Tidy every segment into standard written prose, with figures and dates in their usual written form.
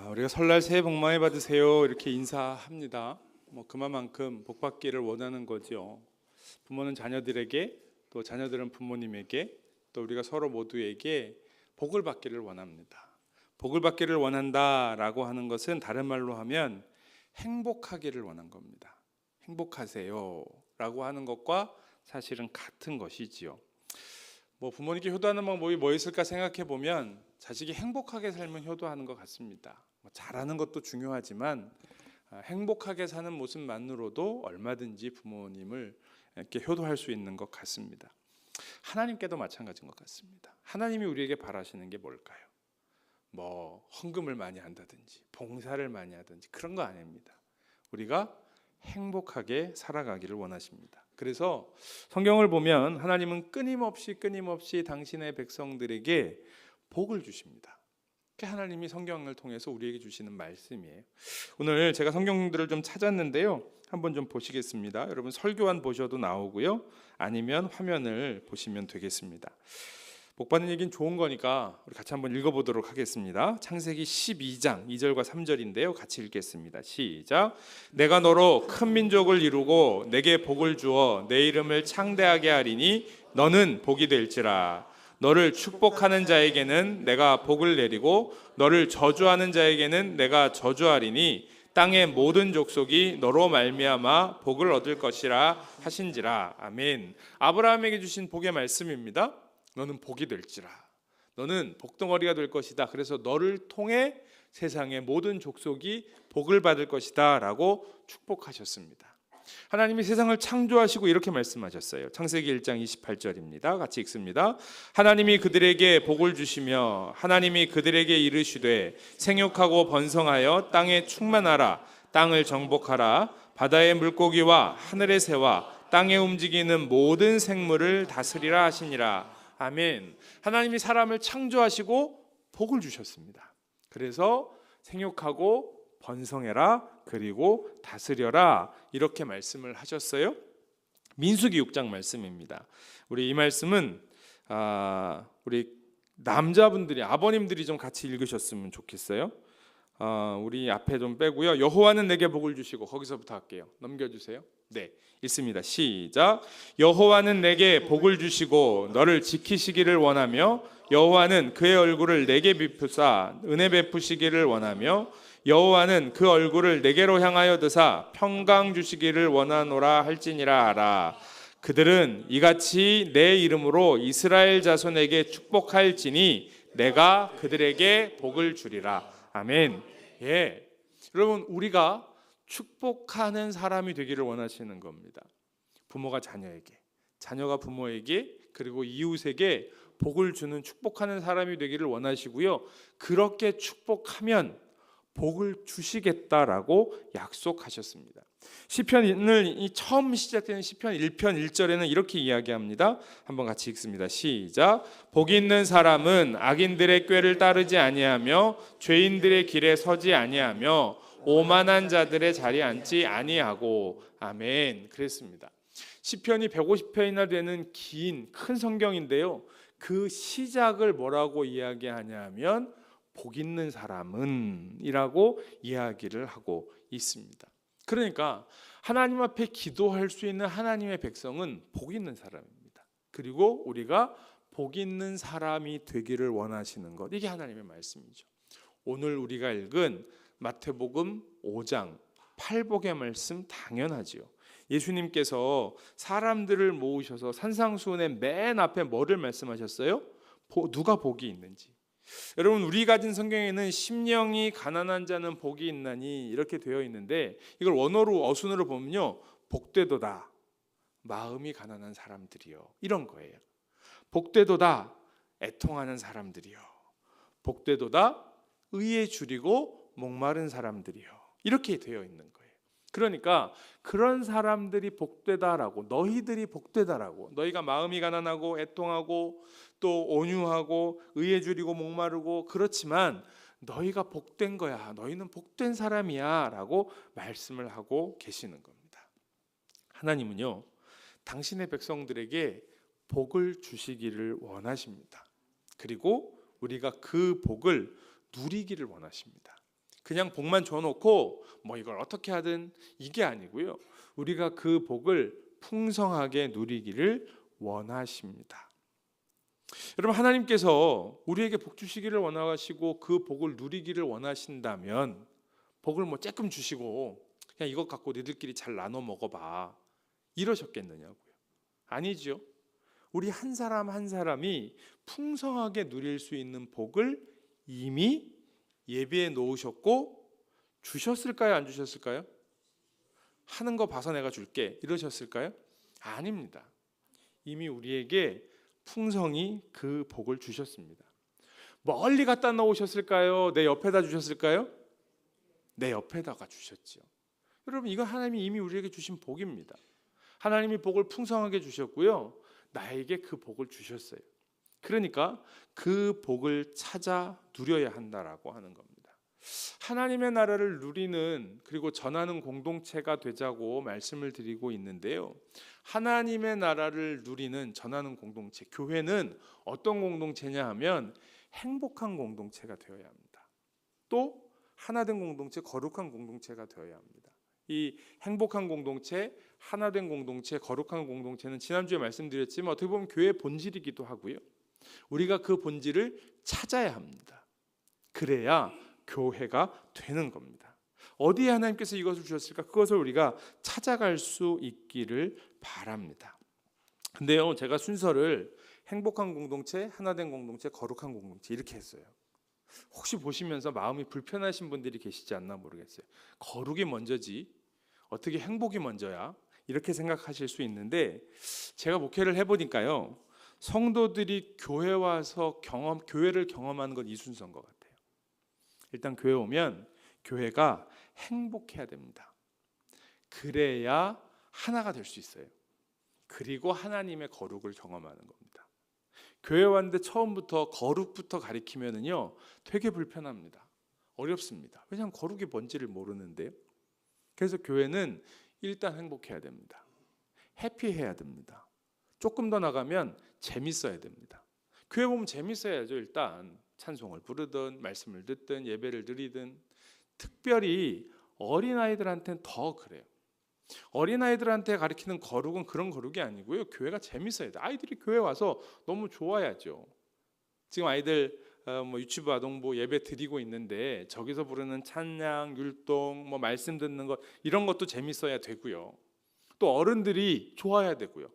우리가 설날 새해 복 많이 받으세요 이렇게 인사합니다. 그만큼 복 받기를 원하는 거죠. 부모는 자녀들에게, 또 자녀들은 부모님에게, 또 우리가 서로 모두에게 복을 받기를 원합니다. 복을 받기를 원한다라고 하는 것은 다른 말로 하면 행복하기를 원한 겁니다. 행복하세요라고 하는 것과 사실은 같은 것이지요. 부모님께 효도하는 방법이 뭐 있을까 생각해 보면 자식이 행복하게 살면 효도하는 것 같습니다. 잘하는 것도 중요하지만 행복하게 사는 모습만으로도 얼마든지 부모님을 이렇게 효도할 수 있는 것 같습니다. 하나님께도 마찬가지인 것 같습니다. 하나님이 우리에게 바라시는 게 뭘까요? 헌금을 많이 한다든지 봉사를 많이 하든지 그런 거 아닙니다. 우리가 행복하게 살아가기를 원하십니다. 그래서 성경을 보면 하나님은 끊임없이 당신의 백성들에게 복을 주십니다. 그게 하나님이 성경을 통해서 우리에게 주시는 말씀이에요. 오늘 제가 성경들을 좀 찾았는데요, 한번 좀 보시겠습니다. 여러분 설교한 보셔도 나오고요, 아니면 화면을 보시면 되겠습니다. 복 받는 얘기는 좋은 거니까 우리 같이 한번 읽어보도록 하겠습니다. 창세기 12장 2절과 3절인데요. 같이 읽겠습니다. 시작. 내가 너로 큰 민족을 이루고 내게 복을 주어 내 이름을 창대하게 하리니 너는 복이 될지라. 너를 축복하는 자에게는 내가 복을 내리고 너를 저주하는 자에게는 내가 저주하리니 땅의 모든 족속이 너로 말미암아 복을 얻을 것이라 하신지라. 아멘. 아브라함에게 주신 복의 말씀입니다. 너는 복이 될지라. 너는 복덩어리가 될 것이다. 그래서 너를 통해 세상의 모든 족속이 복을 받을 것이다 라고 축복하셨습니다. 하나님이 세상을 창조하시고 이렇게 말씀하셨어요. 창세기 1장 28절입니다. 같이 읽습니다. 하나님이 그들에게 복을 주시며 하나님이 그들에게 이르시되 생육하고 번성하여 땅에 충만하라. 땅을 정복하라. 바다의 물고기와 하늘의 새와 땅에 움직이는 모든 생물을 다스리라 하시니라. 아멘. 하나님이 사람을 창조하시고 복을 주셨습니다. 그래서 생육하고 번성해라, 그리고 다스려라, 이렇게 말씀을 하셨어요. 민수기 6장 말씀입니다. 우리 이 말씀은 우리 남자분들이, 아버님들이 좀 같이 읽으셨으면 좋겠어요. 우리 앞에 좀 빼고요. 여호와는 내게 복을 주시고, 거기서부터 할게요. 넘겨주세요. 네, 읽습니다. 시작. 여호와는 내게 복을 주시고 너를 지키시기를 원하며 여호와는 그의 얼굴을 내게 비푸사 은혜 베푸시기를 원하며 여호와는 그 얼굴을 내게로 향하여 드사 평강 주시기를 원하노라 할지니라 알아. 그들은 이같이 내 이름으로 이스라엘 자손에게 축복할지니 내가 그들에게 복을 주리라. 아멘. 예, 여러분, 우리가 축복하는 사람이 되기를 원하시는 겁니다. 부모가 자녀에게, 자녀가 부모에게, 그리고 이웃에게 복을 주는 축복하는 사람이 되기를 원하시고요, 그렇게 축복하면 복을 주시겠다라고 약속하셨습니다. 시편을 처음 시작되는 시편 1편 1절에는 이렇게 이야기합니다. 한번 같이 읽습니다. 시작. 복이 있는 사람은 악인들의 꾀를 따르지 아니하며 죄인들의 길에 서지 아니하며 오만한 자들의 자리에 앉지 아니하고. 아멘. 그랬습니다. 시편이 150편이나 되는 큰 성경인데요, 그 시작을 뭐라고 이야기하냐면 복 있는 사람은 이라고 이야기를 하고 있습니다. 그러니까 하나님 앞에 기도할 수 있는 하나님의 백성은 복 있는 사람입니다. 그리고 우리가 복 있는 사람이 되기를 원하시는 것, 이게 하나님의 말씀이죠. 오늘 우리가 읽은 마태복음 5장 8복의 말씀 당연하지요. 예수님께서 사람들을 모으셔서 산상수훈의 맨 앞에 뭐를 말씀하셨어요? 누가 복이 있는지. 여러분, 우리 가진 성경에는 심령이 가난한 자는 복이 있나니 이렇게 되어 있는데, 이걸 원어로 어순으로 보면요, 복되도다 마음이 가난한 사람들이요, 이런 거예요. 복되도다 애통하는 사람들이요, 복되도다 의에 줄이고 목마른 사람들이요, 이렇게 되어 있는 거예요. 그러니까 그런 사람들이 복되다라고, 너희들이 복되다라고, 너희가 마음이 가난하고 애통하고 또 온유하고 의에 줄이고 목마르고 그렇지만 너희가 복된 거야, 너희는 복된 사람이야 라고 말씀을 하고 계시는 겁니다. 하나님은요, 당신의 백성들에게 복을 주시기를 원하십니다. 그리고 우리가 그 복을 누리기를 원하십니다. 그냥 복만 줘놓고 뭐 이걸 어떻게 하든 이게 아니고요. 우리가 그 복을 풍성하게 누리기를 원하십니다. 여러분, 하나님께서 우리에게 복 주시기를 원하시고 그 복을 누리기를 원하신다면 복을 뭐 조금 주시고 그냥 이것 갖고 너희들끼리 잘 나눠 먹어봐 이러셨겠느냐고요. 아니죠. 우리 한 사람 한 사람이 풍성하게 누릴 수 있는 복을 이미 예비해 놓으셨고 주셨을까요? 안 주셨을까요? 하는 거 봐서 내가 줄게 이러셨을까요? 아닙니다. 이미 우리에게 풍성히 그 복을 주셨습니다. 멀리 갖다 놓으셨을까요? 내 옆에다 주셨을까요? 내 옆에다가 주셨죠. 여러분, 이건 하나님이 이미 우리에게 주신 복입니다. 하나님이 복을 풍성하게 주셨고요, 나에게 그 복을 주셨어요. 그러니까 그 복을 찾아 누려야 한다라고 하는 겁니다. 하나님의 나라를 누리는 그리고 전하는 공동체가 되자고 말씀을 드리고 있는데요, 하나님의 나라를 누리는 전하는 공동체, 교회는 어떤 공동체냐 하면 행복한 공동체가 되어야 합니다. 또 하나된 공동체, 거룩한 공동체가 되어야 합니다. 이 행복한 공동체, 하나된 공동체, 거룩한 공동체는 지난주에 말씀드렸지만 어떻게 보면 교회의 본질이기도 하고요, 우리가 그 본질을 찾아야 합니다. 그래야 교회가 되는 겁니다. 어디에 하나님께서 이것을 주셨을까? 그것을 우리가 찾아갈 수 있기를 바랍니다. 근데요, 제가 순서를 행복한 공동체, 하나된 공동체, 거룩한 공동체 이렇게 했어요. 혹시 보시면서 마음이 불편하신 분들이 계시지 않나 모르겠어요. 거룩이 먼저지 어떻게 행복이 먼저야? 이렇게 생각하실 수 있는데, 제가 목회를 해보니까요, 성도들이 교회 와서 교회를 경험하는 건 이 순서인 것 같아요. 일단 교회 오면 교회가 행복해야 됩니다. 그래야 하나가 될 수 있어요. 그리고 하나님의 거룩을 경험하는 겁니다. 교회 왔는데 처음부터 거룩부터 가리키면은요 되게 불편합니다. 어렵습니다. 왜냐하면 거룩이 뭔지를 모르는데요. 그래서 교회는 일단 행복해야 됩니다. 해피해야 됩니다. 조금 더 나가면 재밌어야 됩니다. 교회 보면 재밌어야죠. 일단 찬송을 부르든 말씀을 듣든 예배를 드리든. 특별히 어린아이들한테는 더 그래요. 어린아이들한테 가르치는 거룩은 그런 거룩이 아니고요, 교회가 재밌어야 돼. 아이들이 교회 와서 너무 좋아야죠. 지금 아이들 유치부 아동부 예배 드리고 있는데 저기서 부르는 찬양, 율동, 말씀 듣는 것 이런 것도 재밌어야 되고요. 또 어른들이 좋아야 되고요.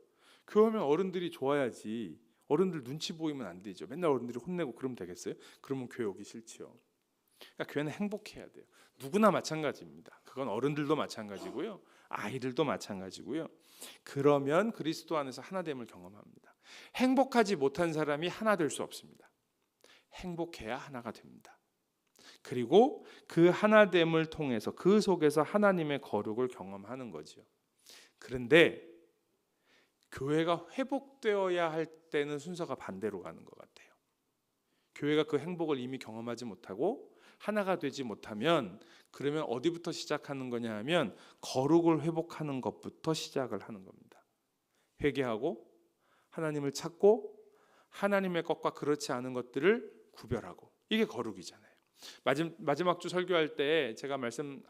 교회면 어른들이 좋아야지. 어른들 눈치 보이면 안 되죠. 맨날 어른들이 혼내고 그러면 되겠어요? 그러면 교회 오기 싫죠. 그러니까 교회는 행복해야 돼요. 누구나 마찬가지입니다. 그건 어른들도 마찬가지고요, 아이들도 마찬가지고요. 그러면 그리스도 안에서 하나됨을 경험합니다. 행복하지 못한 사람이 하나 될 수 없습니다. 행복해야 하나가 됩니다. 그리고 그 하나됨을 통해서 그 속에서 하나님의 거룩을 경험하는 거죠. 그런데 교회가 회복되어야 할 때는 순서가 반대로 가는 것 같아요. 교회가 그 행복을 이미 경험하지 못하고 하나가 되지 못하면, 그러면 어디부터 시작하는 거냐 하면 거룩을 회복하는 것부터 시작을 하는 겁니다. 회개하고 하나님을 찾고 하나님의 것과 그렇지 않은 것들을 구별하고, 이게 거룩이잖아요. 마지막 주 설교할 때 제가 말씀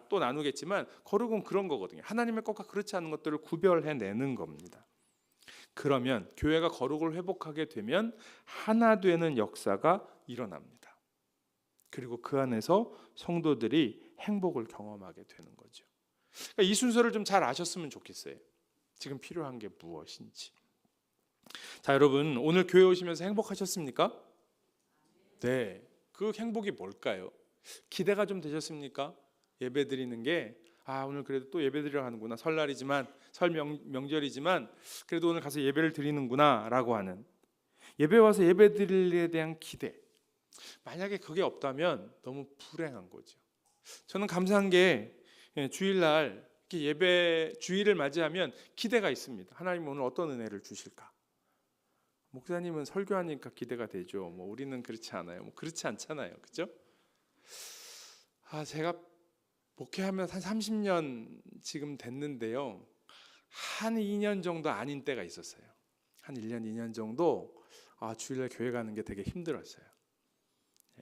또 나누겠지만 거룩은 그런 거거든요. 하나님의 것과 그렇지 않은 것들을 구별해내는 겁니다. 그러면 교회가 거룩을 회복하게 되면 하나 되는 역사가 일어납니다. 그리고 그 안에서 성도들이 행복을 경험하게 되는 거죠. 그러니까 이 순서를 좀 잘 아셨으면 좋겠어요. 지금 필요한 게 무엇인지. 자, 여러분, 오늘 교회 오시면서 행복하셨습니까? 네. 그 행복이 뭘까요? 기대가 좀 되셨습니까? 예배 드리는 게 오늘 그래도 또 예배 드리러 가는구나. 설날이지만 명절이지만 그래도 오늘 가서 예배를 드리는구나 라고 하는, 예배 와서 예배 드릴 일에 대한 기대. 만약에 그게 없다면 너무 불행한 거죠. 저는 감사한 게 주일날 이렇게 예배 주일을 맞이하면 기대가 있습니다. 하나님 오늘 어떤 은혜를 주실까? 목사님은 설교하니까 기대가 되죠. 우리는 그렇지 않아요. 그렇지 않잖아요. 그죠? 제가 목회하면 한 30년 지금 됐는데요, 한 2년 정도 아닌 때가 있었어요. 한 1년, 2년 정도 주일날 교회 가는 게 되게 힘들었어요.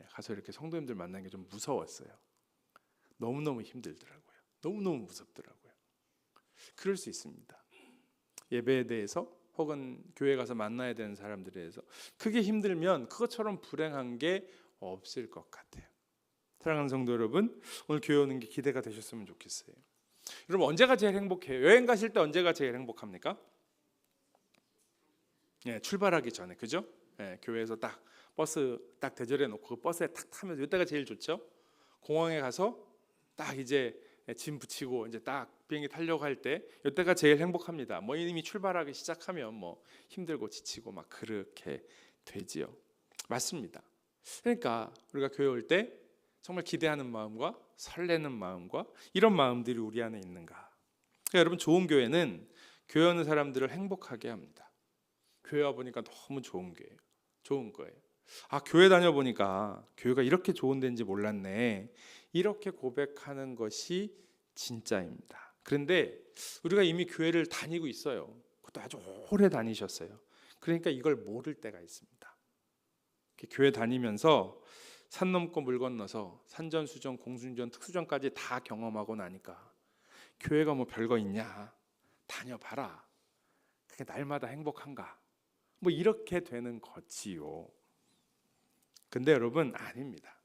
가서 이렇게 성도님들 만나는 게 좀 무서웠어요. 너무너무 힘들더라고요. 너무너무 무섭더라고요. 그럴 수 있습니다. 예배에 대해서 혹은 교회 가서 만나야 되는 사람들에 대해서 그게 힘들면 그것처럼 불행한 게 없을 것 같아요. 사랑하는 성도 여러분, 오늘 교회 오는 게 기대가 되셨으면 좋겠어요. 여러분, 언제가 제일 행복해요? 여행 가실 때 언제가 제일 행복합니까? 출발하기 전에, 그죠? 교회에서 딱 버스 딱 대절해 놓고 그 버스에 탁 타면서 이때가 제일 좋죠. 공항에 가서 딱 이제 짐 붙이고 이제 딱 비행기 타려고 할 때 이때가 제일 행복합니다. 뭐 이미 출발하기 시작하면 뭐 힘들고 지치고 막 그렇게 되지요. 맞습니다. 그러니까 우리가 교회 올 때 정말 기대하는 마음과 설레는 마음과 이런 마음들이 우리 안에 있는가? 그러니까 여러분, 좋은 교회는 교회 오는 사람들을 행복하게 합니다. 교회 와 보니까 너무 좋은 거예요. 아, 교회 다녀보니까 교회가 이렇게 좋은 데인지 몰랐네. 이렇게 고백하는 것이 진짜입니다. 그런데 우리가 이미 교회를 다니고 있어요. 그것도 아주 오래 다니셨어요. 그러니까 이걸 모를 때가 있습니다. 교회 다니면서 산 넘고 물 건너서 산전수전, 공중전, 특수전까지 다 경험하고 나니까 교회가 뭐 별거 있냐? 다녀봐라. 그게 날마다 행복한가? 뭐 이렇게 되는 거지요. 근데 여러분, 아닙니다.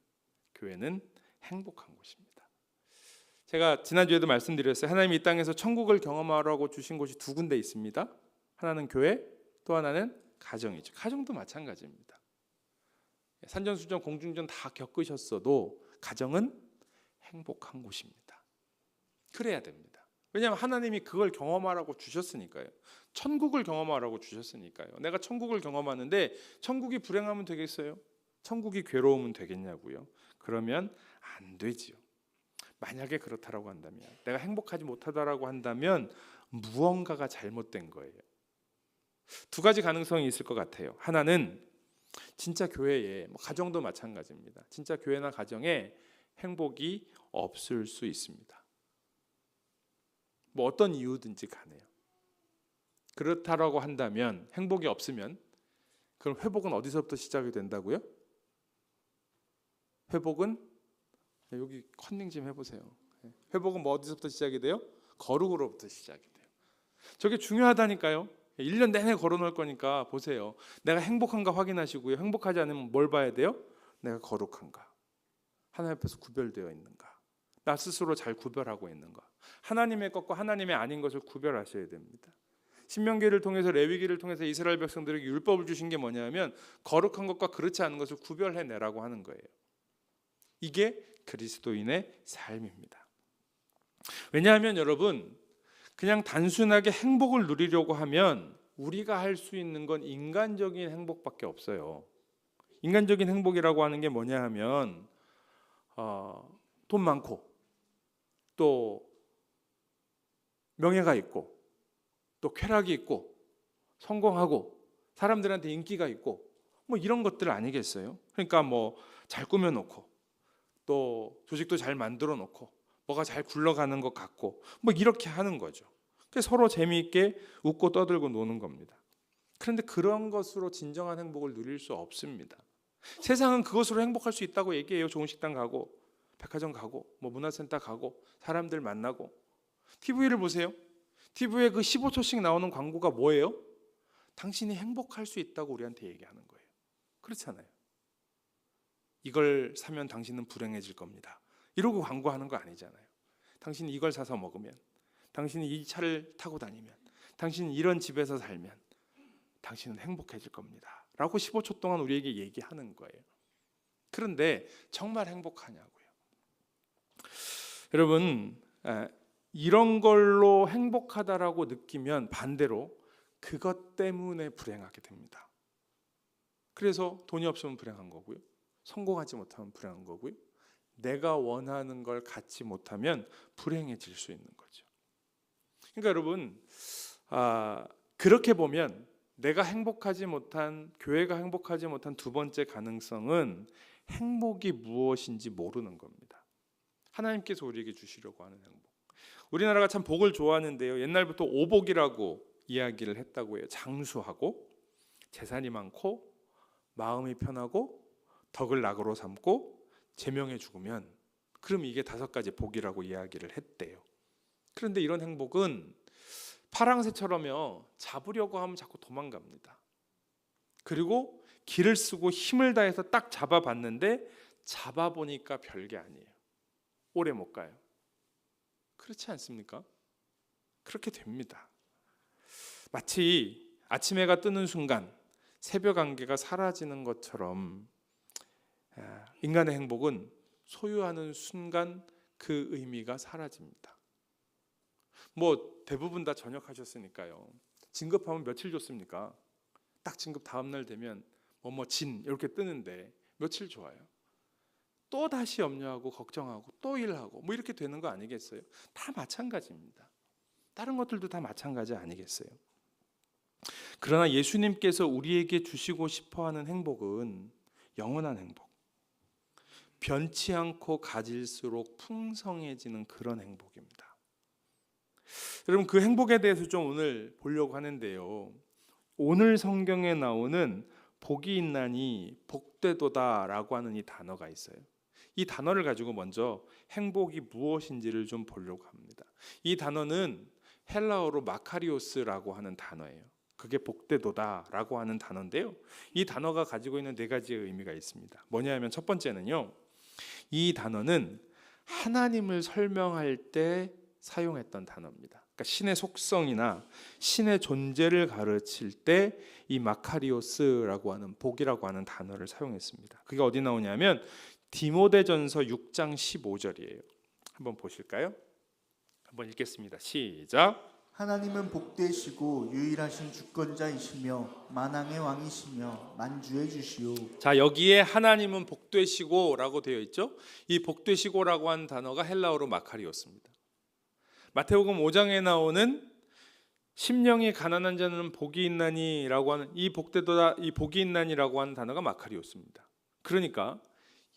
교회는 행복한 곳입니다. 제가 지난주에도 말씀드렸어요. 하나님이 이 땅에서 천국을 경험하라고 주신 곳이 두 군데 있습니다. 하나는 교회, 또 하나는 가정이죠. 가정도 마찬가지입니다. 산전수전, 공중전 다 겪으셨어도 가정은 행복한 곳입니다. 그래야 됩니다. 왜냐하면 하나님이 그걸 경험하라고 주셨으니까요. 천국을 경험하라고 주셨으니까요. 내가 천국을 경험하는데 천국이 불행하면 되겠어요? 천국이 괴로우면 되겠냐고요? 그러면 안 되지요. 만약에 그렇다라고 한다면, 내가 행복하지 못하다라고 한다면 무언가가 잘못된 거예요. 두 가지 가능성이 있을 것 같아요. 하나는 진짜 교회에, 가정도 마찬가지입니다. 진짜 교회나 가정에 행복이 없을 수 있습니다. 뭐 어떤 이유든지 간에요. 그렇다라고 한다면, 행복이 없으면 그럼 회복은 어디서부터 시작이 된다고요? 회복은 여기 컨닝 좀 해보세요. 회복은 뭐 어디서부터 시작이 돼요? 거룩으로부터 시작이 돼요. 저게 중요하다니까요. 1년 내내 걸어놓을 거니까 보세요. 내가 행복한가 확인하시고요. 행복하지 않으면 뭘 봐야 돼요? 내가 거룩한가? 하나님 앞에서 구별되어 있는가? 나 스스로 잘 구별하고 있는가? 하나님의 것과 하나님의 아닌 것을 구별하셔야 됩니다. 신명기를 통해서, 레위기를 통해서 이스라엘 백성들에게 율법을 주신 게 뭐냐면 거룩한 것과 그렇지 않은 것을 구별해내라고 하는 거예요. 이게 그리스도인의 삶입니다. 왜냐하면 여러분, 그냥 단순하게 행복을 누리려고 하면 우리가 할 수 있는 건 인간적인 행복밖에 없어요. 인간적인 행복이라고 하는 게 뭐냐 하면 돈 많고 또 명예가 있고 또 쾌락이 있고 성공하고 사람들한테 인기가 있고 뭐 이런 것들 아니겠어요? 그러니까 뭐 잘 꾸며놓고 또 조직도 잘 만들어 놓고 뭐가 잘 굴러가는 것 같고 뭐 이렇게 하는 거죠. 그래서 서로 재미있게 웃고 떠들고 노는 겁니다. 그런데 그런 것으로 진정한 행복을 누릴 수 없습니다. 세상은 그것으로 행복할 수 있다고 얘기해요. 좋은 식당 가고 백화점 가고 뭐 문화센터 가고 사람들 만나고. TV를 보세요. TV에 그 15초씩 나오는 광고가 뭐예요? 당신이 행복할 수 있다고 우리한테 얘기하는 거예요. 그렇잖아요. 이걸 사면 당신은 불행해질 겁니다. 이러고 광고하는 거 아니잖아요. 당신이 이걸 사서 먹으면, 당신이 이 차를 타고 다니면, 당신이 이런 집에서 살면 당신은 행복해질 겁니다. 라고 15초 동안 우리에게 얘기하는 거예요. 그런데 정말 행복하냐고요. 여러분, 이런 걸로 행복하다라고 느끼면 반대로 그것 때문에 불행하게 됩니다. 그래서 돈이 없으면 불행한 거고요. 성공하지 못하면 불행한 거고요. 내가 원하는 걸 갖지 못하면 불행해질 수 있는 거죠. 그러니까 여러분, 그렇게 보면 내가 행복하지 못한, 교회가 행복하지 못한 두 번째 가능성은 행복이 무엇인지 모르는 겁니다. 하나님께서 우리에게 주시려고 하는 행복. 우리나라가 참 복을 좋아하는데요. 옛날부터 오복이라고 이야기를 했다고 해요. 장수하고 재산이 많고 마음이 편하고 덕을 낙으로 삼고 제명해 죽으면 그럼 이게 5가지 복이라고 이야기를 했대요. 그런데 이런 행복은 파랑새처럼요, 잡으려고 하면 자꾸 도망갑니다. 그리고 길을 쓰고 힘을 다해서 딱 잡아봤는데 잡아보니까 별게 아니에요. 오래 못 가요. 그렇지 않습니까? 그렇게 됩니다. 마치 아침 해가 뜨는 순간 새벽 안개가 사라지는 것처럼 인간의 행복은 소유하는 순간 그 의미가 사라집니다. 뭐 대부분 다 전역하셨으니까요. 진급하면 며칠 줬습니까? 딱 진급 다음 날 되면 진 이렇게 뜨는데 며칠 좋아요. 또 다시 염려하고 걱정하고 또 일하고 뭐 이렇게 되는 거 아니겠어요? 다 마찬가지입니다. 다른 것들도 다 마찬가지 아니겠어요? 그러나 예수님께서 우리에게 주시고 싶어하는 행복은 영원한 행복, 변치 않고 가질수록 풍성해지는 그런 행복입니다. 여러분, 그 행복에 대해서 좀 오늘 보려고 하는데요, 오늘 성경에 나오는 복이 있나니 복되도다라고 하는 이 단어가 있어요. 이 단어를 가지고 먼저 행복이 무엇인지를 좀 보려고 합니다. 이 단어는 헬라어로 마카리오스라고 하는 단어예요. 그게 복되도다라고 하는 단어인데요, 이 단어가 가지고 있는 4가지의 의미가 있습니다. 뭐냐면 첫 번째는요, 이 단어는 하나님을 설명할 때 사용했던 단어입니다. 그러니까 신의 속성이나 신의 존재를 가르칠 때 이 마카리오스라고 하는 복이라고 하는 단어를 사용했습니다. 그게 어디 나오냐면 디모데전서 6장 15절이에요. 한번 보실까요? 한번 읽겠습니다. 시작. 하나님은 복되시고 유일하신 주권자이시며 만왕의 왕이시며 만주의 주시오. 자, 여기에 하나님은 복되시고라고 되어 있죠. 이 복되시고라고 하는 단어가 헬라어로 마카리오스입니다. 마태복음 5장에 나오는 심령이 가난한 자는 복이 있나니라고 하는 이 복되도다, 이 복이 있나니라고 하는 단어가 마카리오스입니다. 그러니까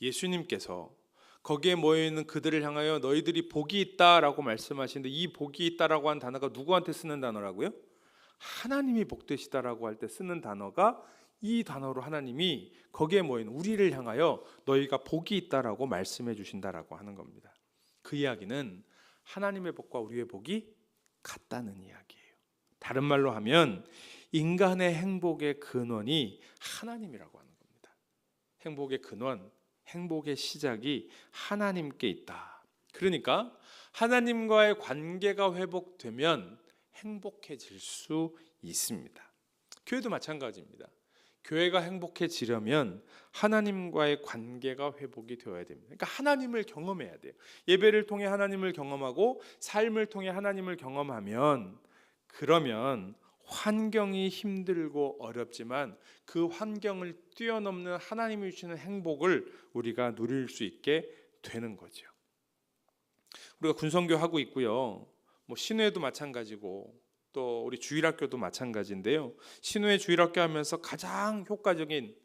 예수님께서 거기에 모여 있는 그들을 향하여 너희들이 복이 있다라고 말씀하시는데, 이 복이 있다라고 하는 단어가 누구한테 쓰는 단어라고요? 하나님이 복되시다라고 할 때 쓰는 단어가, 이 단어로 하나님이 거기에 모여 있는 우리를 향하여 너희가 복이 있다라고 말씀해 주신다라고 하는 겁니다. 그 이야기는 하나님의 복과 우리의 복이 같다는 이야기예요. 다른 말로 하면 인간의 행복의 근원이 하나님이라고 하는 겁니다. 행복의 근원, 행복의 시작이 하나님께 있다. 그러니까 하나님과의 관계가 회복되면 행복해질 수 있습니다. 교회도 마찬가지입니다. 교회가 행복해지려면 하나님과의 관계가 회복이 되어야 됩니다. 그러니까 하나님을 경험해야 돼요. 예배를 통해 하나님을 경험하고 삶을 통해 하나님을 경험하면, 그러면 환경이 힘들고 어렵지만 그 환경을 뛰어넘는 하나님이 주시는 행복을 우리가 누릴 수 있게 되는 거죠. 우리가 군선교 하고 있고요, 신회도 마찬가지고 또 우리 주일학교도 마찬가지인데요, 신회 주일학교 하면서 가장 효과적인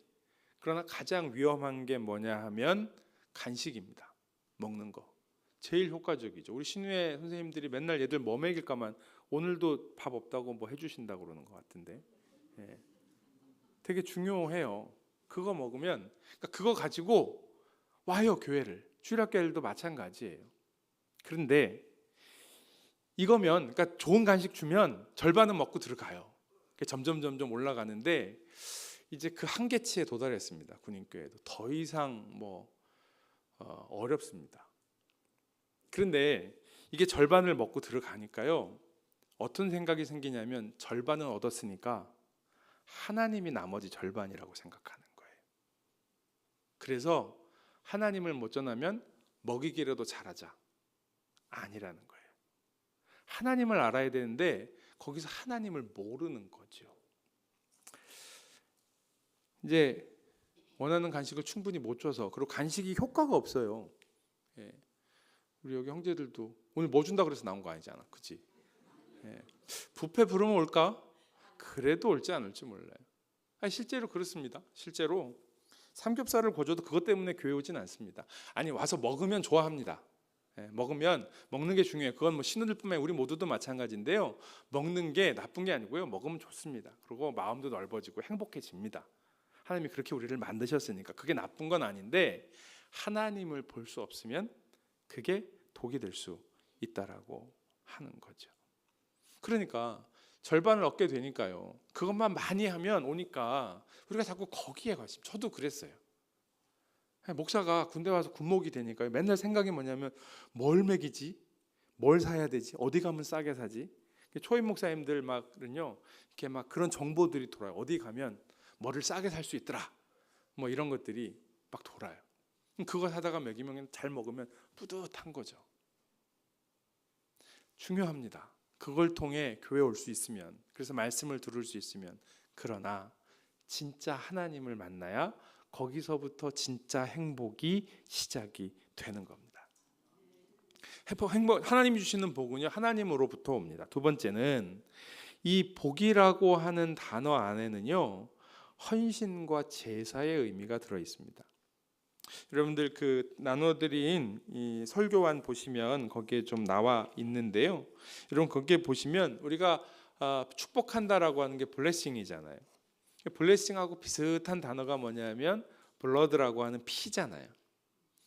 그러나 가장 위험한 게 뭐냐 하면 간식입니다. 먹는 거 제일 효과적이죠. 우리 신회 선생님들이 맨날 얘들 뭐 먹일까만 오늘도 밥 없다고 해주신다고 그러는 것 같은데, 되게 중요해요. 그거 먹으면, 그러니까 그거 가지고 와요 교회를. 주일학교 애들도 마찬가지예요. 그런데 이거면, 그러니까 좋은 간식 주면 절반은 먹고 들어가요. 점점 올라가는데 이제 그 한계치에 도달했습니다. 군인교회도 더 이상 어렵습니다. 그런데 이게 절반을 먹고 들어가니까요, 어떤 생각이 생기냐면 절반은 얻었으니까 하나님이 나머지 절반이라고 생각하는 거예요. 그래서 하나님을 못 전하면 먹이기라도 잘하자, 아니라는 거예요. 하나님을 알아야 되는데 거기서 하나님을 모르는 거죠. 이제 원하는 간식을 충분히 못 줘서, 그리고 간식이 효과가 없어요. 우리 여기 형제들도 오늘 뭐 준다 그래서 나온 거 아니잖아, 그치? 뷔페 부르면 올까? 그래도 올지 안 올지 몰라요. 실제로 그렇습니다. 실제로 삼겹살을 구워줘도 그것 때문에 교회 오진 않습니다. 아니, 와서 먹으면 좋아합니다. 먹는 게 중요해요. 그건 신우들뿐만 아니라 우리 모두도 마찬가지인데요, 먹는 게 나쁜 게 아니고요, 먹으면 좋습니다. 그리고 마음도 넓어지고 행복해집니다. 하나님이 그렇게 우리를 만드셨으니까 그게 나쁜 건 아닌데, 하나님을 볼 수 없으면 그게 독이 될 수 있다라고 하는 거죠. 그러니까 절반을 얻게 되니까요. 그것만 많이 하면 오니까 우리가 자꾸 거기에 관심. 저도 그랬어요. 목사가 군대 와서 군목이 되니까 맨날 생각이 뭐냐면 뭘 먹이지? 뭘 사야 되지? 어디 가면 싸게 사지? 초임 목사님들 막은요 이렇게 막 그런 정보들이 돌아요. 어디 가면 뭐를 싸게 살 수 있더라. 뭐 이런 것들이 막 돌아요. 그거 사다가 먹이면 잘 먹으면 뿌듯한 거죠. 중요합니다. 그걸 통해 교회 올 수 있으면, 그래서 말씀을 들을 수 있으면, 그러나 진짜 하나님을 만나야 거기서부터 진짜 행복이 시작이 되는 겁니다. 하나님이 주시는 복은요 하나님으로부터 옵니다. 두 번째는 이 복이라고 하는 단어 안에는요 헌신과 제사의 의미가 들어 있습니다. 여러분들 그 나눠드린 이 설교안 보시면 거기에 좀 나와 있는데요. 여러분 거기에 보시면 우리가 축복한다라고 하는 게 블레싱이잖아요. 블레싱하고 비슷한 단어가 뭐냐면 블러드라고 하는 피잖아요.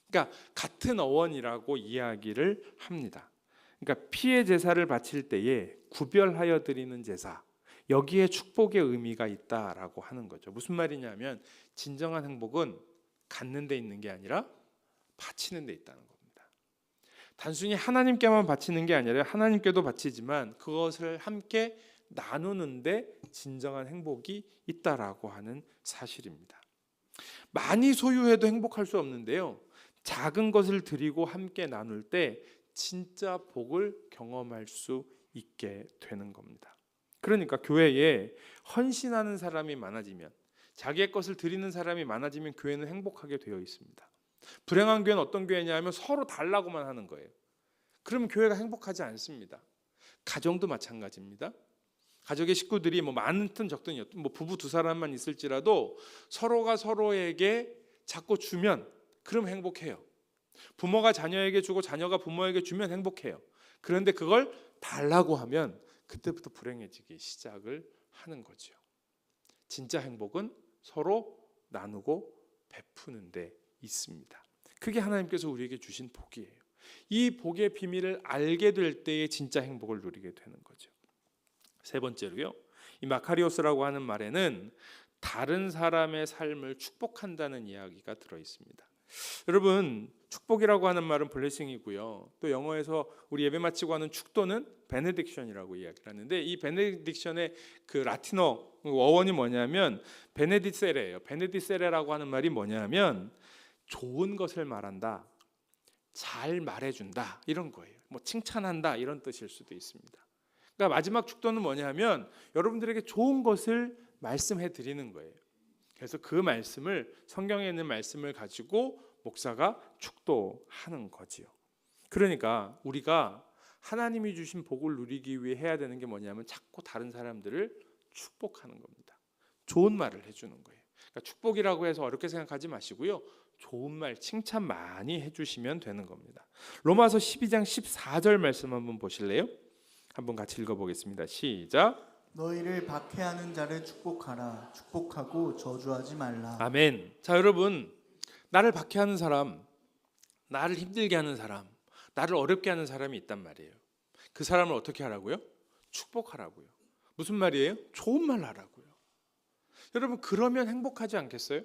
그러니까 같은 어원이라고 이야기를 합니다. 그러니까 피의 제사를 바칠 때에 구별하여 드리는 제사, 여기에 축복의 의미가 있다라고 하는 거죠. 무슨 말이냐면 진정한 행복은 갖는 데 있는 게 아니라 바치는 데 있다는 겁니다. 단순히 하나님께만 바치는 게 아니라 하나님께도 바치지만 그것을 함께 나누는데 진정한 행복이 있다라고 하는 사실입니다. 많이 소유해도 행복할 수 없는데요. 작은 것을 드리고 함께 나눌 때 진짜 복을 경험할 수 있게 되는 겁니다. 그러니까 교회에 헌신하는 사람이 많아지면, 자기의 것을 드리는 사람이 많아지면 교회는 행복하게 되어 있습니다. 불행한 교회는 어떤 교회냐면 서로 달라고만 하는 거예요. 그러면 교회가 행복하지 않습니다. 가정도 마찬가지입니다. 가족의 식구들이 뭐 많든 적든 뭐 부부 두 사람만 있을지라도 서로가 서로에게 자꾸 주면 그럼 행복해요. 부모가 자녀에게 주고 자녀가 부모에게 주면 행복해요. 그런데 그걸 달라고 하면 그때부터 불행해지기 시작을 하는 거죠. 진짜 행복은 서로 나누고 베푸는 데 있습니다. 그게 하나님께서 우리에게 주신 복이에요. 이 복의 비밀을 알게 될 때에 진짜 행복을 누리게 되는 거죠. 세 번째로요, 이 마카리오스라고 하는 말에는 다른 사람의 삶을 축복한다는 이야기가 들어 있습니다. 여러분, 축복이라고 하는 말은 블레싱이고요. 또 영어에서 우리 예배 마치고 하는 축도는 베네딕션이라고 이야기를 하는데, 이 베네딕션의 그 라틴어 어원이 뭐냐면 베네디세레예요. 베네디세레라고 하는 말이 뭐냐면 좋은 것을 말한다, 잘 말해준다, 이런 거예요. 뭐 칭찬한다, 이런 뜻일 수도 있습니다. 그러니까 마지막 축도는 뭐냐면 여러분들에게 좋은 것을 말씀해 드리는 거예요. 그래서 그 말씀을, 성경에 있는 말씀을 가지고 목사가 축도하는 거지요. 그러니까 우리가 하나님이 주신 복을 누리기 위해 해야 되는 게 뭐냐면 자꾸 다른 사람들을 축복하는 겁니다. 좋은 말을 해주는 거예요. 그러니까 축복이라고 해서 어렵게 생각하지 마시고요, 좋은 말, 칭찬 많이 해주시면 되는 겁니다. 로마서 12장 14절 말씀 한번 보실래요? 한번 같이 읽어보겠습니다. 시작. 너희를 박해하는 자를 축복하라. 축복하고 저주하지 말라. 아멘. 자, 여러분, 나를 박해하는 사람, 나를 힘들게 하는 사람, 나를 어렵게 하는 사람이 있단 말이에요. 그 사람을 어떻게 하라고요? 축복하라고요. 무슨 말이에요? 좋은 말 하라고요. 여러분, 그러면 행복하지 않겠어요?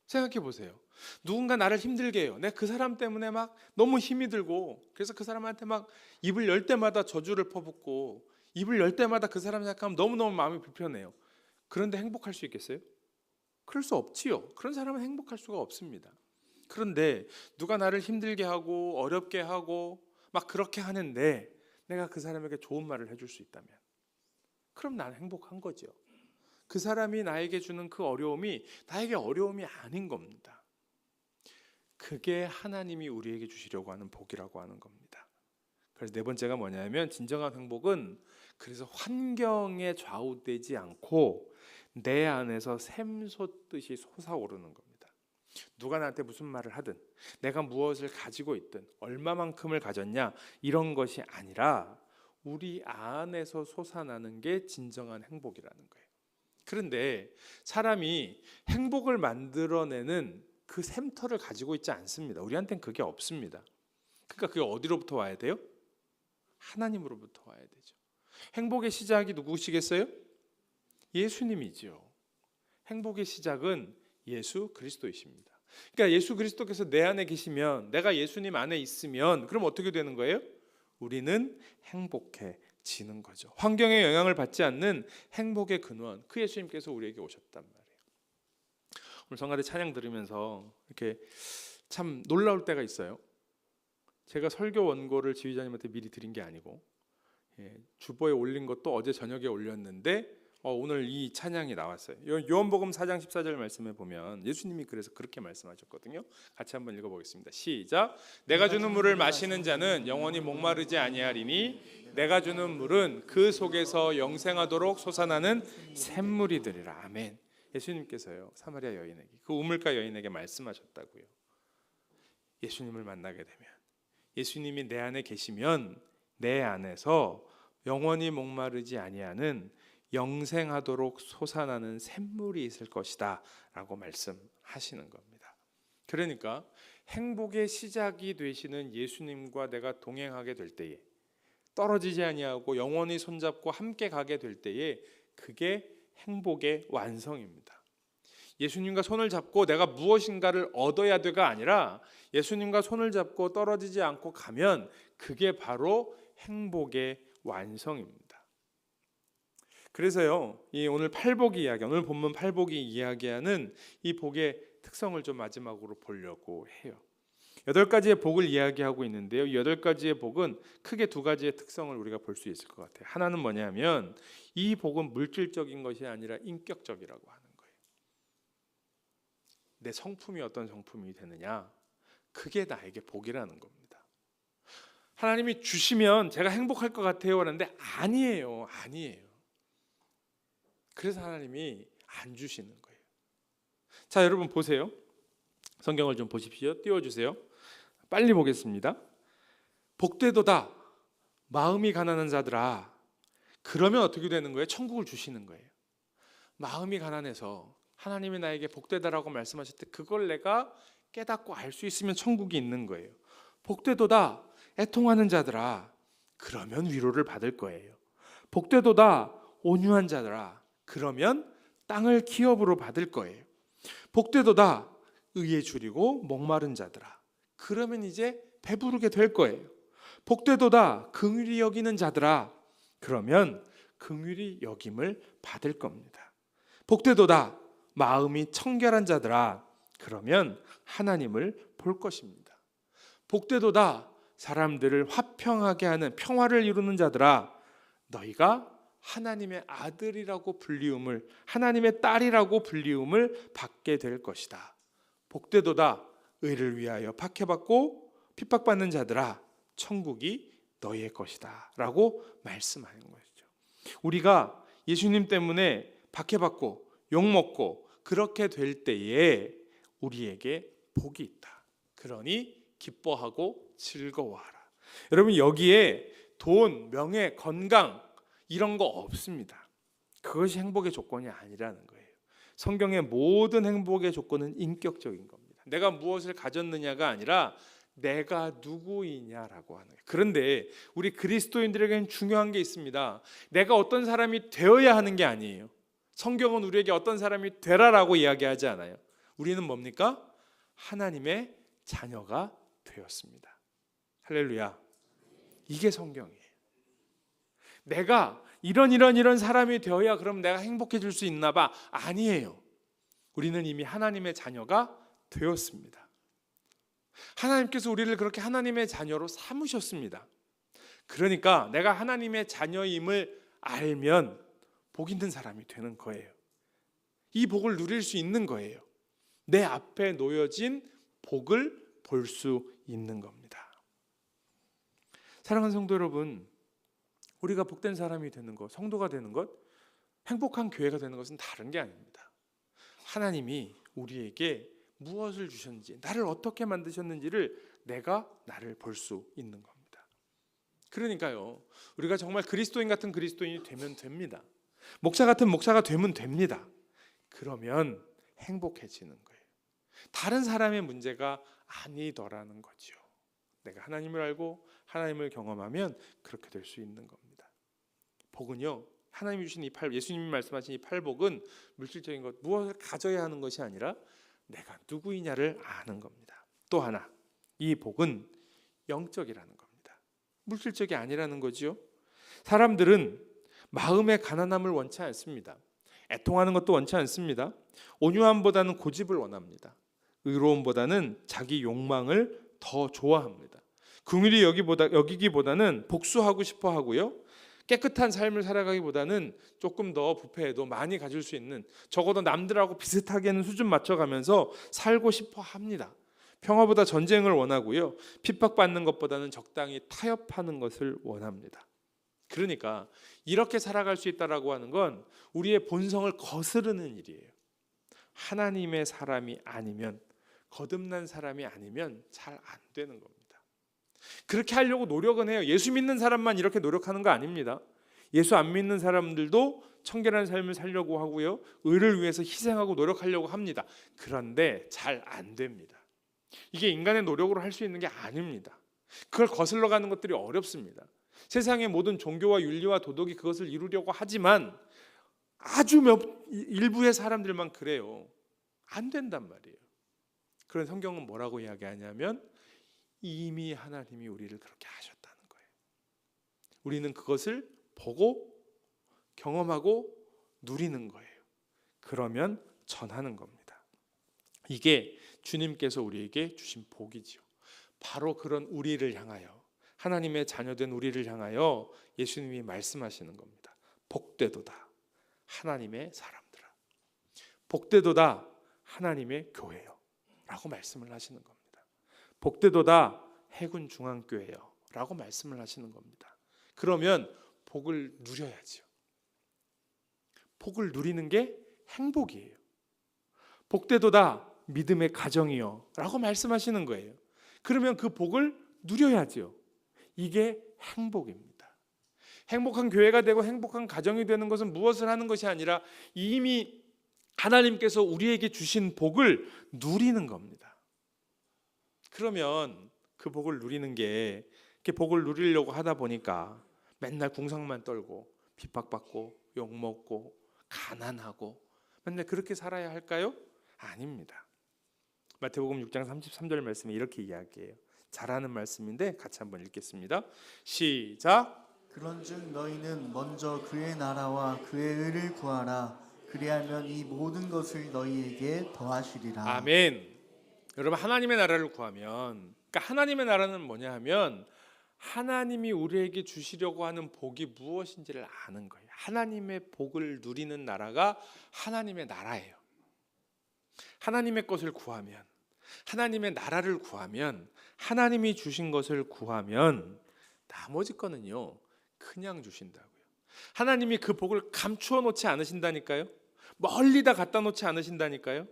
생각해 보세요. 누군가 나를 힘들게 해요. 내가 그 사람 때문에 막 너무 힘이 들고, 그래서 그 사람한테 막 입을 열 때마다 저주를 퍼붓고, 입을 열 때마다 그 사람 생각하면 너무너무 마음이 불편해요. 그런데 행복할 수 있겠어요? 그럴 수 없지요. 그런 사람은 행복할 수가 없습니다. 그런데 누가 나를 힘들게 하고 어렵게 하고 막 그렇게 하는데 내가 그 사람에게 좋은 말을 해줄 수 있다면, 그럼 나는 행복한 거죠. 그 사람이 나에게 주는 그 어려움이 나에게 어려움이 아닌 겁니다. 그게 하나님이 우리에게 주시려고 하는 복이라고 하는 겁니다. 그래서 네 번째가 뭐냐면 진정한 행복은 그래서 환경에 좌우되지 않고 내 안에서 샘솟듯이 솟아오르는 겁니다. 누가 나한테 무슨 말을 하든, 내가 무엇을 가지고 있든, 얼마만큼을 가졌냐, 이런 것이 아니라 우리 안에서 솟아나는 게 진정한 행복이라는 거예요. 그런데 사람이 행복을 만들어내는 그 샘터를 가지고 있지 않습니다. 우리한테는 그게 없습니다. 그러니까 그게 어디로부터 와야 돼요? 하나님으로부터 와야 되죠. 행복의 시작이 누구시겠어요? 예수님이지요. 행복의 시작은 예수 그리스도이십니다. 그러니까 예수 그리스도께서 내 안에 계시면, 내가 예수님 안에 있으면 그럼 어떻게 되는 거예요? 우리는 행복해지는 거죠. 환경의 영향을 받지 않는 행복의 근원, 그 예수님께서 우리에게 오셨단 말이에요. 오늘 성가대 찬양 들으면서 이렇게 참 놀라울 때가 있어요. 제가 설교 원고를 지휘자님한테 미리 드린 게 아니고 주보에 올린 것도 어제 저녁에 올렸는데 오늘 이 찬양이 나왔어요. 요한복음 4장 14절 말씀에 보면 예수님이 그래서 그렇게 말씀하셨거든요. 같이 한번 읽어보겠습니다. 시작. 내가 주는 물을 마시는 자는 영원히 목마르지 아니하리니 내가 주는 물은 그 속에서 영생하도록 솟아나는 샘물이 되리라. 아멘. 예수님께서요 사마리아 여인에게, 그 우물가 여인에게 말씀하셨다고요. 예수님을 만나게 되면, 예수님이 내 안에 계시면 내 안에서 영원히 목마르지 아니하는 영생하도록 솟아나는 샘물이 있을 것이다 라고 말씀하시는 겁니다. 그러니까 행복의 시작이 되시는 예수님과 내가 동행하게 될 때에, 떨어지지 아니하고 영원히 손잡고 함께 가게 될 때에, 그게 행복의 완성입니다. 예수님과 손을 잡고 내가 무엇인가를 얻어야 돼가 아니라 예수님과 손을 잡고 떨어지지 않고 가면 그게 바로 행복의 완성입니다. 그래서요, 이 오늘 팔복이 이야기, 오늘 본문 팔복이 이야기하는 이 복의 특성을 좀 마지막으로 보려고 해요. 8가지의 복을 이야기하고 있는데요, 이 8가지의 복은 크게 2가지의 특성을 우리가 볼 수 있을 것 같아요. 하나는 뭐냐면 이 복은 물질적인 것이 아니라 인격적이라고 하는 거예요. 내 성품이 어떤 성품이 되느냐, 그게 나에게 복이라는 겁니다. 하나님이 주시면 제가 행복할 것 같아요 하는데 아니에요. 그래서 하나님이 안 주시는 거예요. 자, 여러분 보세요. 성경을 좀 보십시오. 띄워주세요. 빨리 보겠습니다. 복되도다 마음이 가난한 자들아. 그러면 어떻게 되는 거예요? 천국을 주시는 거예요. 마음이 가난해서 하나님이 나에게 복되다라고 말씀하실 때 그걸 내가 깨닫고 알 수 있으면 천국이 있는 거예요. 복되도다 애통하는 자들아. 그러면 위로를 받을 거예요. 복되도다 온유한 자들아. 그러면 땅을 기업으로 받을 거예요. 복되도다 의에 줄이고 목마른 자들아. 그러면 이제 배부르게 될 거예요. 복되도다 긍휼히 여기는 자들아. 그러면 긍휼히 여김을 받을 겁니다. 복되도다 마음이 청결한 자들아. 그러면 하나님을 볼 것입니다. 복되도다 사람들을 화평하게 하는, 평화를 이루는 자들아. 너희가 하나님의 아들이라고 불리움을, 하나님의 딸이라고 불리움을 받게 될 것이다. 복되도다 의를 위하여 박해받고 핍박받는 자들아. 천국이 너희의 것이다 라고 말씀하는 것이죠. 우리가 예수님 때문에 박해받고 욕먹고 그렇게 될 때에 우리에게 복이 있다. 그러니 기뻐하고 즐거워하라. 여러분, 여기에 돈, 명예, 건강 이런 거 없습니다. 그것이 행복의 조건이 아니라는 거예요. 성경의 모든 행복의 조건은 인격적인 겁니다. 내가 무엇을 가졌느냐가 아니라 내가 누구이냐라고 하는 거예요. 그런데 우리 그리스도인들에게는 중요한 게 있습니다. 내가 어떤 사람이 되어야 하는 게 아니에요. 성경은 우리에게 어떤 사람이 되라라고 이야기하지 않아요. 우리는 뭡니까? 하나님의 자녀가 되었습니다. 할렐루야. 이게 성경이에요. 내가 이런 사람이 되어야 그럼 내가 행복해질 수 있나 봐. 아니에요. 우리는 이미 하나님의 자녀가 되었습니다. 하나님께서 우리를 그렇게 하나님의 자녀로 삼으셨습니다. 그러니까 내가 하나님의 자녀임을 알면 복 있는 사람이 되는 거예요. 이 복을 누릴 수 있는 거예요. 내 앞에 놓여진 복을 볼 수 있는 겁니다. 사랑하는 성도 여러분, 우리가 복된 사람이 되는 것, 성도가 되는 것, 행복한 교회가 되는 것은 다른 게 아닙니다. 하나님이 우리에게 무엇을 주셨는지, 나를 어떻게 만드셨는지를 나를 볼 수 있는 겁니다. 그러니까요, 우리가 정말 그리스도인 같은 그리스도인이 되면 됩니다. 목사 같은 목사가 되면 됩니다. 그러면 행복해지는 거예요. 다른 사람의 문제가 아니더라는 거죠. 내가 하나님을 알고 하나님을 경험하면 그렇게 될 수 있는 겁니다. 복은요, 하나님이 주신 예수님이 말씀하신 이 팔복은 물질적인 것, 무엇을 가져야 하는 것이 아니라 내가 누구이냐를 아는 겁니다. 또 하나, 이 복은 영적이라는 겁니다. 물질적이 아니라는 거지요. 사람들은 마음의 가난함을 원치 않습니다. 애통하는 것도 원치 않습니다. 온유함보다는 고집을 원합니다. 의로움보다는 자기 욕망을 더 좋아합니다. 긍휼히 여기기보다는 복수하고 싶어 하고요. 깨끗한 삶을 살아가기보다는 조금 더 부패해도 많이 가질 수 있는, 적어도 남들하고 비슷하게는 수준 맞춰가면서 살고 싶어 합니다. 평화보다 전쟁을 원하고요. 핍박받는 것보다는 적당히 타협하는 것을 원합니다. 그러니까 이렇게 살아갈 수 있다라고 하는 건 우리의 본성을 거스르는 일이에요. 하나님의 사람이 아니면, 거듭난 사람이 아니면 잘 안 되는 겁니다. 그렇게 하려고 노력은 해요. 예수 믿는 사람만 이렇게 노력하는 거 아닙니다. 예수 안 믿는 사람들도 청결한 삶을 살려고 하고요. 의를 위해서 희생하고 노력하려고 합니다. 그런데 잘 안 됩니다. 이게 인간의 노력으로 할 수 있는 게 아닙니다. 그걸 거슬러 가는 것들이 어렵습니다. 세상의 모든 종교와 윤리와 도덕이 그것을 이루려고 하지만 아주 일부의 사람들만 그래요. 안 된단 말이에요. 그런 성경은 뭐라고 이야기하냐면 이미 하나님이 우리를 그렇게 하셨다는 거예요. 우리는 그것을 보고 경험하고 누리는 거예요. 그러면 전하는 겁니다. 이게 주님께서 우리에게 주신 복이지요. 바로 그런 우리를 향하여, 하나님의 자녀된 우리를 향하여 예수님이 말씀하시는 겁니다. 복되도다 하나님의 사람들아, 복되도다 하나님의 교회요 라고 말씀을 하시는 겁니다. 복되도다 해군 중앙교회요 라고 말씀을 하시는 겁니다. 그러면 복을 누려야지요. 복을 누리는 게 행복이에요. 복되도다 믿음의 가정이요 라고 말씀하시는 거예요. 그러면 그 복을 누려야죠. 이게 행복입니다. 행복한 교회가 되고 행복한 가정이 되는 것은 무엇을 하는 것이 아니라 이미 하나님께서 우리에게 주신 복을 누리는 겁니다. 그러면 그 복을 누리는 게, 이렇게 복을 누리려고 하다 보니까 맨날 궁상만 떨고 핍박받고 욕먹고 가난하고 맨날 그렇게 살아야 할까요? 아닙니다. 마태복음 6장 33절 말씀에 이렇게 이야기해요. 잘하는 말씀인데 같이 한번 읽겠습니다. 시작. 그런즉 너희는 먼저 그의 나라와 그의 의를 구하라. 그리하면 이 모든 것을 너희에게 더하시리라. 아멘. 여러분, 하나님의 나라를 구하면, 그러니까 하나님의 나라는 뭐냐 하면 하나님이 우리에게 주시려고 하는 복이 무엇인지를 아는 거예요. 하나님의 복을 누리는 나라가 하나님의 나라예요. 하나님의 것을 구하면, 하나님의 나라를 구하면, 하나님이 주신 것을 구하면 나머지 거는요 그냥 주신다고요. 하나님이 그 복을 감추어 놓지 않으신다니까요. 멀리다 갖다 놓지 않으신다니까요.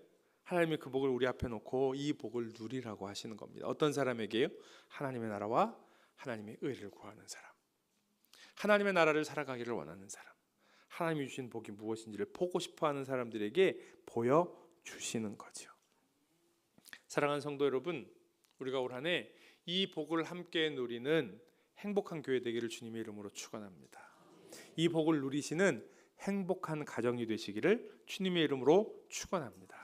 하나님이 그 복을 우리 앞에 놓고 이 복을 누리라고 하시는 겁니다. 어떤 사람에게요? 하나님의 나라와 하나님의 의를 구하는 사람, 하나님의 나라를 살아가기를 원하는 사람, 하나님이 주신 복이 무엇인지를 보고 싶어하는 사람들에게 보여주시는 거죠. 사랑하는 성도 여러분, 우리가 올 한 해 이 복을 함께 누리는 행복한 교회 되기를 주님의 이름으로 축원합니다. 이 복을 누리시는 행복한 가정이 되시기를 주님의 이름으로 축원합니다.